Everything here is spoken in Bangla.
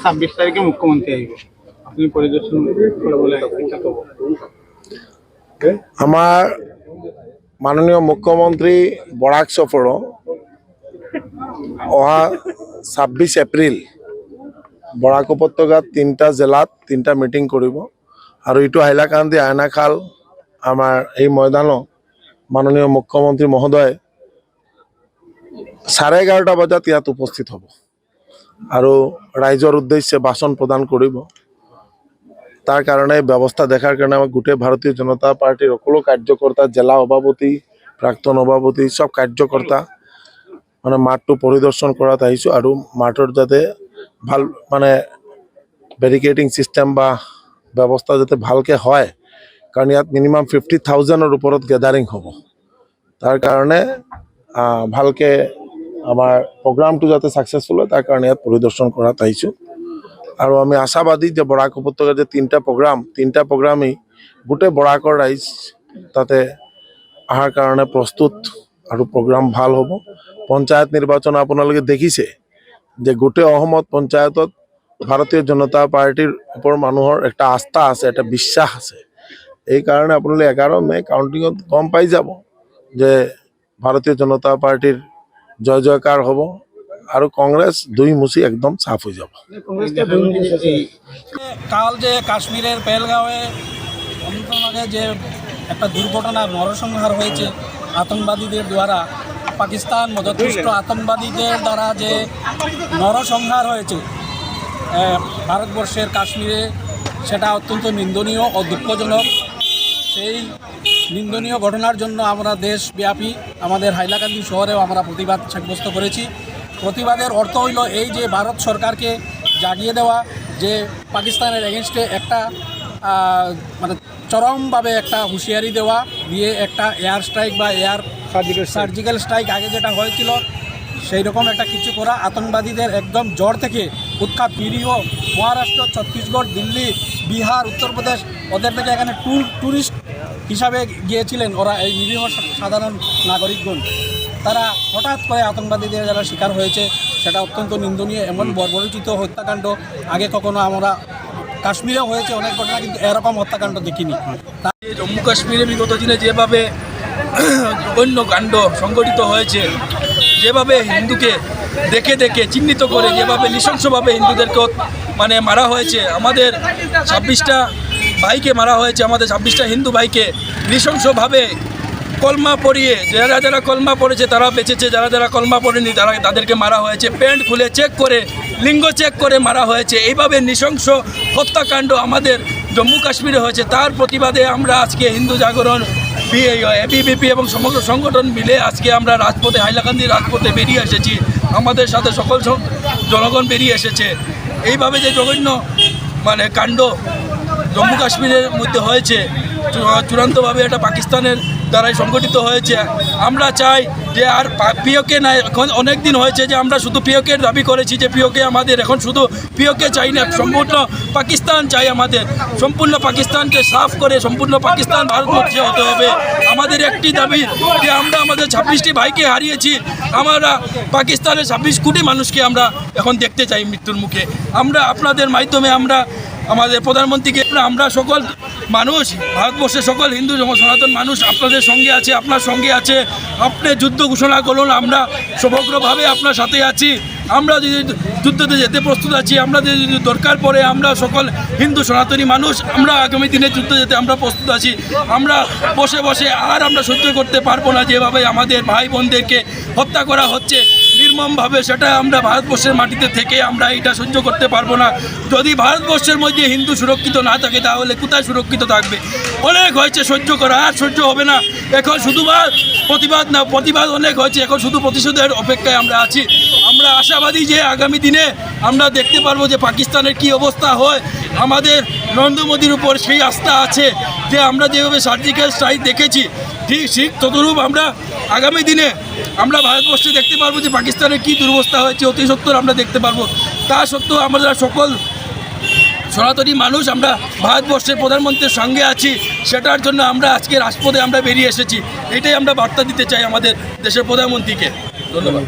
ছাব্বিশ তারিখে মুখ্যমন্ত্রী আসবে, আপনি পরিদর্শন করে বলে আমার মাননীয় মুখ্যমন্ত্রী বরাক সফর অহা 26 এপ্রিল বরাক উপত্যকাত 3টা জেলাত 3টা মিটিং কৰিব আৰু এইটো হাইলাকান্দি আয়নাখাল আমাৰ এই ময়দানত মাননীয় মুখ্যমন্ত্রী মহোদয় 11:30 বজাত ইয়াত উপস্থিত হ'ব আৰু ৰাইজৰ উদ্দেশ্যে ভাষণ প্ৰদান কৰিব। তার কারণে ব্যবস্থা দেখার কারণে আমার গোটেই ভারতীয় জনতা পার্টির সকলো কার্যকর্তা, জেলা সভাপতি, প্ৰাক্তন সভাপতি, সব কার্যকর্তা মানে মাঠটো পরিদর্শন কৰাত আহিছোঁ আৰু মাঠৰ যাতে ভাল মানে ব্যারিকেডিং সিস্টেম বা ব্যবস্থা যাতে ভালকে হয়, কারণ ইয়াত মিনিমাম 50,000-ৰ ওপৰত গেদারিং হ'ব। তার কারণে ভালকে আমার প্রোগ্রামটো যাতে সাকসেসফুল হয় তার কারণে ইয়াত পরিদর্শন কৰাত আহিছোঁ। আৰু আমি আশাবাদী যে বরাক উপত্যকাৰ যে 3টা প্ৰগ্ৰামেই গোটেই বরাকৰ ৰাইজ তাতে অহাৰ কাৰণে প্ৰস্তুত আৰু প্ৰগ্ৰাম ভাল হ'ব। পঞ্চায়ত নিৰ্বাচন আপোনালোকে দেখিছে যে গোটেই অসমত পঞ্চায়তত ভাৰতীয় জনতা পাৰ্টিৰ ওপৰত মানুহৰ একটা আস্থা আছে, একটা বিশ্বাস আছে। এই কাৰণে আপোনালোকে 11 মে কাউণ্টিঙত গম পাই যাব যে ভাৰতীয় জনতা পাৰ্টিৰ জয় জয়কাৰ হ'ব আর কংগ্রেস দুই মুছি একদম সাফ হয়ে যাব। কাল যে কাশ্মীরের পেহেলগাঁওয়ে অনেকক্ষণ আগে যে একটা দুর্ঘটনা নরসংহার হয়েছে আতঙ্কবাদীদের দ্বারা, পাকিস্তান মদতপুষ্ট আতঙ্কবাদীদের দ্বারা যে নরসংহার হয়েছে ভারতবর্ষের কাশ্মীরে, সেটা অত্যন্ত নিন্দনীয় ও দুঃখজনক। সেই নিন্দনীয় ঘটনার জন্য আমরা দেশব্যাপী আমাদের হাইলাকান্দি শহরেও আমরা প্রতিবাদ সাব্যস্ত করেছি। প্রতিবাদের অর্থ হইল এই যে ভারত সরকারকে জাগিয়ে দেওয়া, যে পাকিস্তানের এগেনস্টে একটা মানে চরমভাবে একটা হুঁশিয়ারি দেওয়া, দিয়ে একটা এয়ার স্ট্রাইক বা সার্জিক্যাল স্ট্রাইক আগে যেটা হয়েছিল সেই রকম একটা কিছু করা, আতঙ্কবাদীদের একদম জড় থেকে উৎখাত। নিরীহ মহারাষ্ট্র, ছত্তিশগড়, দিল্লি, বিহার, উত্তরপ্রদেশ, ওদের থেকে এখানে ট্যুরিস্ট হিসাবে গিয়েছিলেন ওরা, এই নিরীহ সাধারণ নাগরিকগণ। তারা হঠাৎ করে আতঙ্কবাদীদের যারা শিকার হয়েছে সেটা অত্যন্ত নিন্দনীয়। এমন বর্বরোচিত হত্যাকাণ্ড আগে কখনো আমরা কাশ্মীরেও হয়েছে অনেক ঘটনা, কিন্তু এরকম হত্যাকাণ্ড দেখিনি। জম্মু কাশ্মীরে বিগত দিনে যেভাবে জঘন্য কাণ্ড সংঘটিত হয়েছে, যেভাবে হিন্দুকে দেখে দেখে চিহ্নিত করে যেভাবে নৃশংসভাবে হিন্দুদেরকে মানে মারা হয়েছে, আমাদের 26টা ভাইকে মারা হয়েছে, আমাদের 26টা হিন্দু ভাইকে নৃশংসভাবে কলমা পরিয়ে, যারা যারা কলমা পড়েছে তারা বেঁচেছে, যারা যারা কলমা পড়েনি তাদেরকে মারা হয়েছে, প্যান্ট খুলে চেক করে, লিঙ্গ চেক করে মারা হয়েছে। এইভাবে নৃশংস হত্যাকাণ্ড আমাদের জম্মু কাশ্মীরে হয়েছে। তার প্রতিবাদে আমরা আজকে হিন্দু জাগরণ, এবিভিপি এবং সমগ্র সংগঠন মিলে আজকে আমরা রাজপথে, হাইলাকান্দির রাজপথে বেরিয়ে এসেছি। আমাদের সাথে সকল জনগণ বেরিয়ে এসেছে। এইভাবে যে জঘন্য মানে কাণ্ড জম্মু কাশ্মীরের মধ্যে হয়েছে, চূড়ান্তভাবে এটা পাকিস্তানের দ্বারাই সংগঠিত হয়েছে। আমরা চাই যে আর পিওকে না, এখন অনেক দিন হয়েছে যে আমরা শুধু পিওকের দাবি করেছি যে পিওকে আমাদের, এখন শুধু পিওকে চাই না, সম্পূর্ণ পাকিস্তান চাই আমাদের। সম্পূর্ণ পাকিস্তানকে সাফ করে সম্পূর্ণ পাকিস্তান ভারতবর্ষে হতে হবে। আমাদের একটি দাবি যে আমরা আমাদের 26টি ভাইকে হারিয়েছি, আমরা পাকিস্তানের 26 কোটি মানুষকে আমরা এখন দেখতে চাই মৃত্যুর মুখে। আমরা আপনাদের মাধ্যমে আমরা আমাদের প্রধানমন্ত্রীকে, আমরা সকল মানুষ, ভারতবর্ষের সকল হিন্দু সনাতন মানুষ আপনাদের সঙ্গে আছে, আপনার সঙ্গে আছে। আপনি যুদ্ধ ঘোষণা করুন, আমরা সমগ্রভাবে আপনার সাথে আছি। আমরা যদি যুদ্ধতে যেতে প্রস্তুত আছি, আমরা যদি দরকার পড়ে আমরা সকল হিন্দু সনাতনী মানুষ আমরা আগামী দিনে যুদ্ধ যেতে আমরা প্রস্তুত আছি। আমরা বসে বসে আর আমরা সহ্য করতে পারবো না যেভাবে আমাদের ভাই বোনদেরকে হত্যা করা হচ্ছে নির্মমভাবে, সেটা আমরা ভারতবর্ষের মাটিতে থেকে আমরা এটা সহ্য করতে পারবো না। যদি ভারতবর্ষের মধ্যে হিন্দু সুরক্ষিত না থাকে তাহলে কোথায় সুরক্ষিত থাকবে? অনেক হয়েছে সহ্য করা, আর সহ্য হবে না। এখন শুধু প্রতিবাদ না, প্রতিবাদ অনেক হয়েছে, এখন শুধু প্রতিশোধের অপেক্ষায় আমরা আছি। আমরা আশাবাদী যে আগামী দিনে আমরা দেখতে পারবো যে পাকিস্তানের কি অবস্থা হয়। আমাদের নরেন্দ্র মোদীর উপর সেই আস্থা আছে যে আমরা যেভাবে সার্জিক্যাল স্ট্রাইক দেখেছি, ঠিক ততরূপ আমরা আগামী দিনে আমরা ভারতবর্ষে দেখতে পারবো যে পাকিস্তানের কী দুরবস্থা হয়েছে, অতি সত্বর আমরা দেখতে পারবো। তা সত্ত্বেও আমরা সকল সনাতনী মানুষ আমরা ভারতবর্ষের প্রধানমন্ত্রীর সঙ্গে আছি, সেটার জন্য আমরা আজকে রাজপথে আমরা বেরিয়ে এসেছি। এটাই আমরা বার্তা দিতে চাই আমাদের দেশের প্রধানমন্ত্রীকে। ধন্যবাদ।